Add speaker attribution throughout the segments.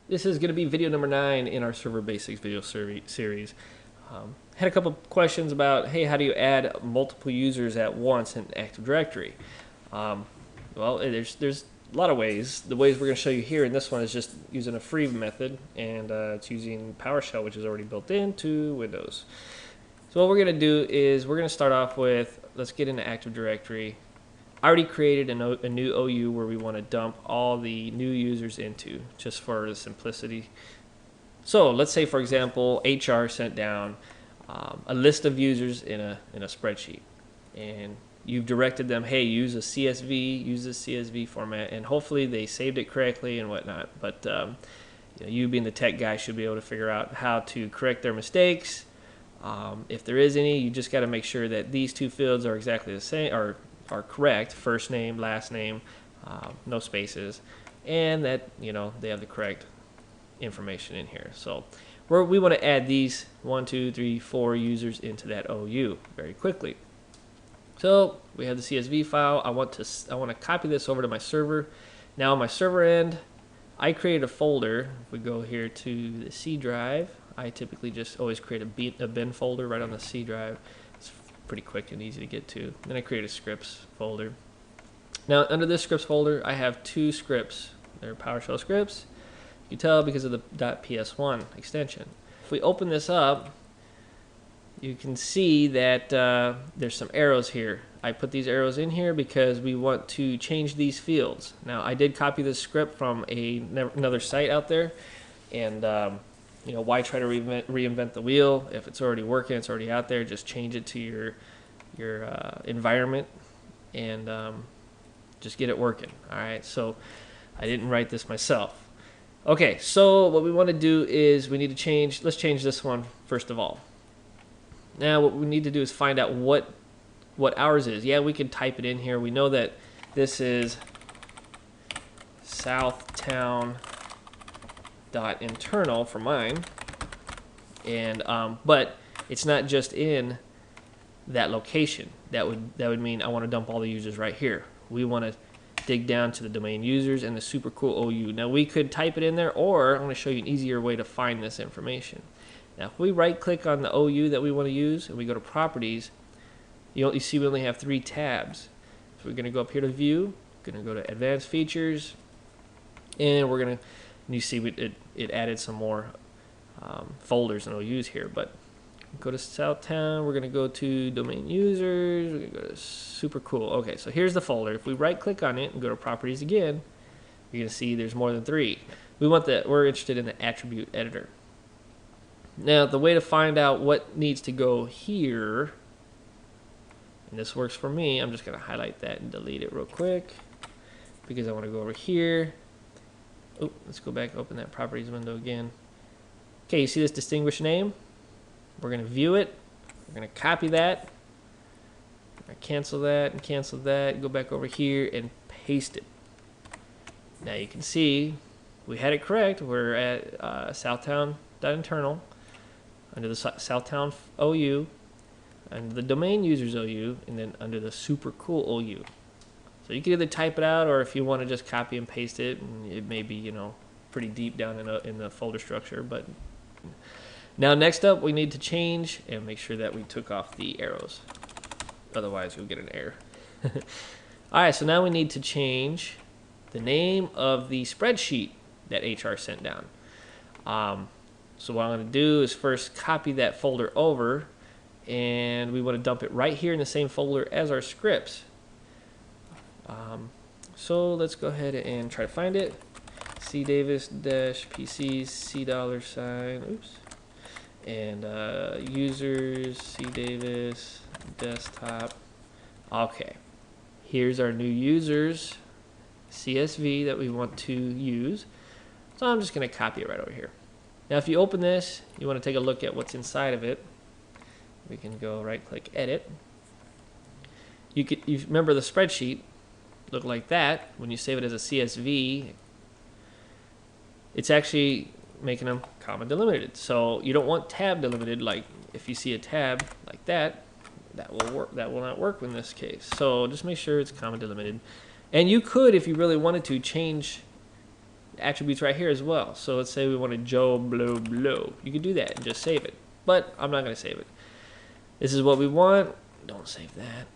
Speaker 1: This is going to be video number 9 in our Server Basics video series. Had a couple questions about, hey, how do you add multiple users at once in Active Directory? Well, there's a lot of ways. The ways we're going to show you here in this one is just using a free method, and it's using PowerShell, which is already built into Windows. So what we're going to do is we're going to start off with, let's get into Active Directory. I already created a new OU where we want to dump all the new users into, just for the simplicity. So let's say, for example, HR sent down a list of users in a spreadsheet, and you've directed them, hey, use a CSV, use the CSV format, and hopefully they saved it correctly and whatnot. But you being the tech guy should be able to figure out how to correct their mistakes. If there is any, you just got to make sure that these two fields are exactly the same, or are correct, first name, last name, no spaces, and that they have the correct information in here. So we want to add these 1, 2, 3, 4 users into that OU very quickly. So we have the CSV file. I want to copy this over to my server. Now on my server end, I created a folder. If we go here to the C drive, I typically just always create a bin folder right on the C drive. It's pretty quick and easy to get to. Then I create a scripts folder. Now under this scripts folder, I have 2 scripts. They're PowerShell scripts. You can tell because of the .ps1 extension. If we open this up, you can see that there's some arrows here. I put these arrows in here because we want to change these fields. Now I did copy this script from another site out there, and why try to reinvent the wheel if it's already working, it's already out there. Just change it to your environment and just get it working. All right, so I didn't write this myself. Okay, so what we want to do is we need to change, let's change this one first of all. Now what we need to do is find out what ours is. Yeah, we can type it in here. We know that this is southtown.internal for mine, and but it's not just in that location. That would mean I want to dump all the users right here. We want to dig down to the domain users and the super cool OU. Now we could type it in there, or I'm going to show you an easier way to find this information. Now if we right click on the OU that we want to use and we go to properties, you see we only have 3 tabs. So we're going to go up here to view, going to go to advanced features, and we're going to, you see it added some more folders and OUs here. But go to Southtown, we're going to go to domain users, we're going to go to super cool. Okay, so here's the folder. If we right click on it and go to properties again, you're going to see there's more than 3. We're interested in the attribute editor. Now the way to find out what needs to go here, and this works for me, I'm just going to highlight that and delete it real quick because I want to go over here. Oh, let's go back, open that properties window again. Okay, you see this distinguished name? We're going to view it. We're going to copy that. We're going to cancel that and cancel that. Go back over here and paste it. Now you can see we had it correct. We're at southtown.internal under the Southtown OU, under the domain users OU, and then under the super cool OU. So you can either type it out, or if you want to just copy and paste it, and it may be pretty deep down in the folder structure. But now next up, we need to change and make sure that we took off the arrows. Otherwise, you'll get an error. All right, so now we need to change the name of the spreadsheet that HR sent down. So what I'm going to do is first copy that folder over, and we want to dump it right here in the same folder as our scripts. So let's go ahead and try to find it. C Davis PC C $, oops, and users C Davis desktop. Okay, here's our new users CSV that we want to use. So I'm just going to copy it right over here. Now if you open this, you want to take a look at what's inside of it. We can go right click edit. You remember the spreadsheet looked like that. When you save it as a CSV, it's actually making them comma-delimited. So you don't want tab delimited. Like if you see a tab like that, that will not work in this case. So just make sure it's comma-delimited. And you could, if you really wanted to, change attributes right here as well. So let's say we wanted Joe Blow Blow. You could do that and just save it. But I'm not going to save it. This is what we want. Don't save that.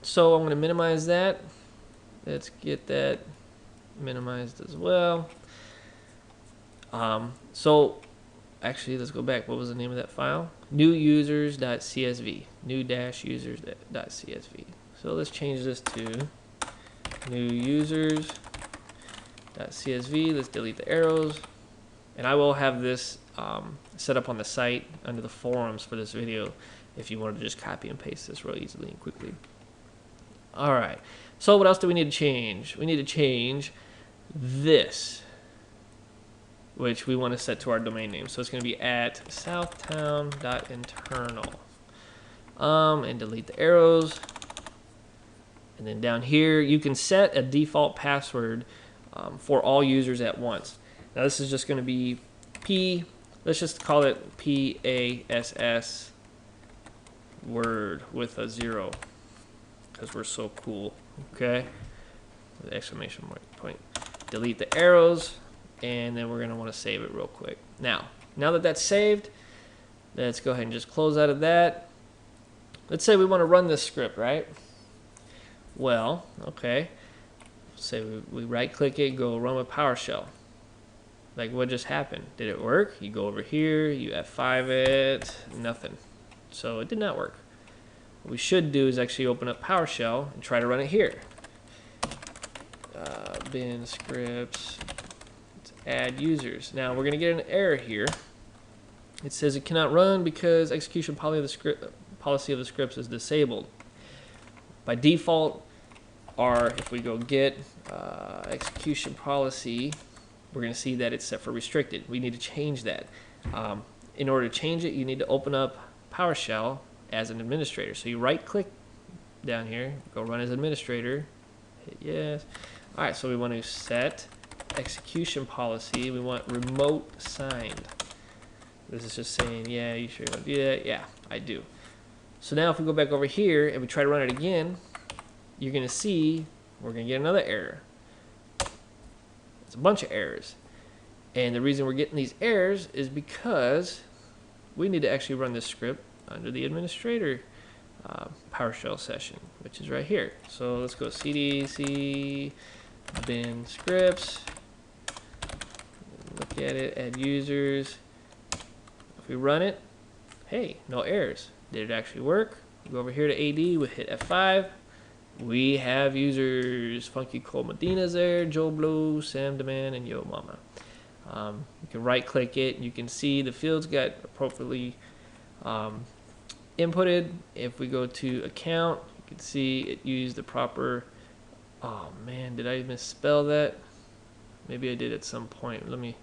Speaker 1: So I'm going to minimize that. Let's get that minimized as well. So actually, let's go back. What was the name of that file? New users.csv. New-users.csv. So let's change this to new users.csv. Let's delete the arrows. And I will have this set up on the site under the forums for this video if you wanted to just copy and paste this real easily and quickly. All right. So what else do we need to change? We need to change this, which we want to set to our domain name. So it's going to be at southtown.internal. And delete the arrows. And then down here, you can set a default password for all users at once. Now this is just going to be let's just call it PASS word with a 0 because we're so cool. Okay, with exclamation point. Delete the arrows, and then we're going to want to save it real quick. Now that that's saved, let's go ahead and just close out of that. Let's say we want to run this script, right? Well, okay. Say we right click it, go run with PowerShell. Like what just happened? Did it work? You go over here, you F5 it, nothing. So it did not work. What we should do is actually open up PowerShell and try to run it here. Bin scripts, let's add users. Now we're gonna get an error here. It says it cannot run because execution policy of the scripts is disabled. By default, if we go get execution policy, we're going to see that it's set for restricted. We need to change that. In order to change it, you need to open up PowerShell as an administrator. So you right click down here, go run as administrator, hit yes. All right, so we want to set execution policy. We want remote signed. This is just saying, yeah, you sure don't do that? Yeah, I do. So now if we go back over here and we try to run it again, you're going to see we're going to get another error. It's a bunch of errors. And the reason we're getting these errors is because we need to actually run this script under the administrator PowerShell session, which is right here. So let's go cdc bin scripts, look at it, add users. If we run it, hey, no errors. Did it actually work? We go over here to AD, we hit F5. We have users. Funky Cole Medina's there, Joe Blow, Sam Demand, and Yo Mama. You can right click it. You can see the fields got appropriately inputted. If we go to account, you can see it used the proper. Oh man, did I misspell that? Maybe I did at some point. Let me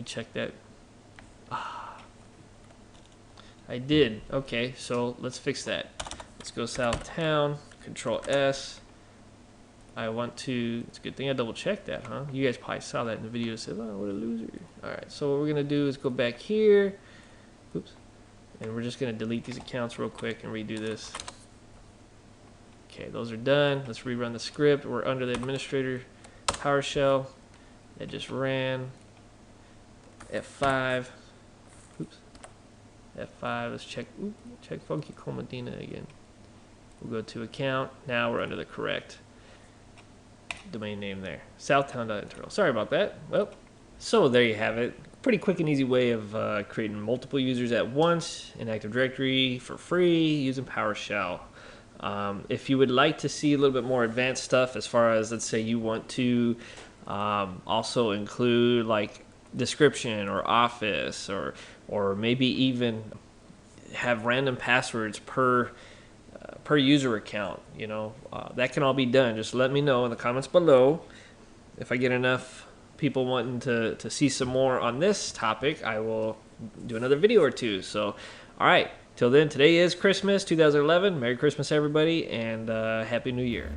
Speaker 1: check that. I did. Okay, so let's fix that. Let's go Southtown, Control S. I want to, it's a good thing I double checked that, huh? You guys probably saw that in the video and said, oh, what a loser. All right, so what we're gonna do is go back here. Oops. And we're just gonna delete these accounts real quick and redo this. Okay, those are done. Let's rerun the script. We're under the administrator PowerShell. That just ran. F5. Oops. F5, let's check Funky Cole Medina again. We'll go to account. Now we're under the correct domain name there. Southtown.internal. Sorry about that. Well, so there you have it. Pretty quick and easy way of creating multiple users at once in Active Directory for free using PowerShell. If you would like to see a little bit more advanced stuff as far as, let's say you want to also include like description or office or maybe even have random passwords per user account, you know, that can all be done. Just let me know in the comments below. If I get enough people wanting to see some more on this topic, I will do another video or two. So, all right, till then, today is Christmas 2011. Merry Christmas, everybody, and Happy New Year.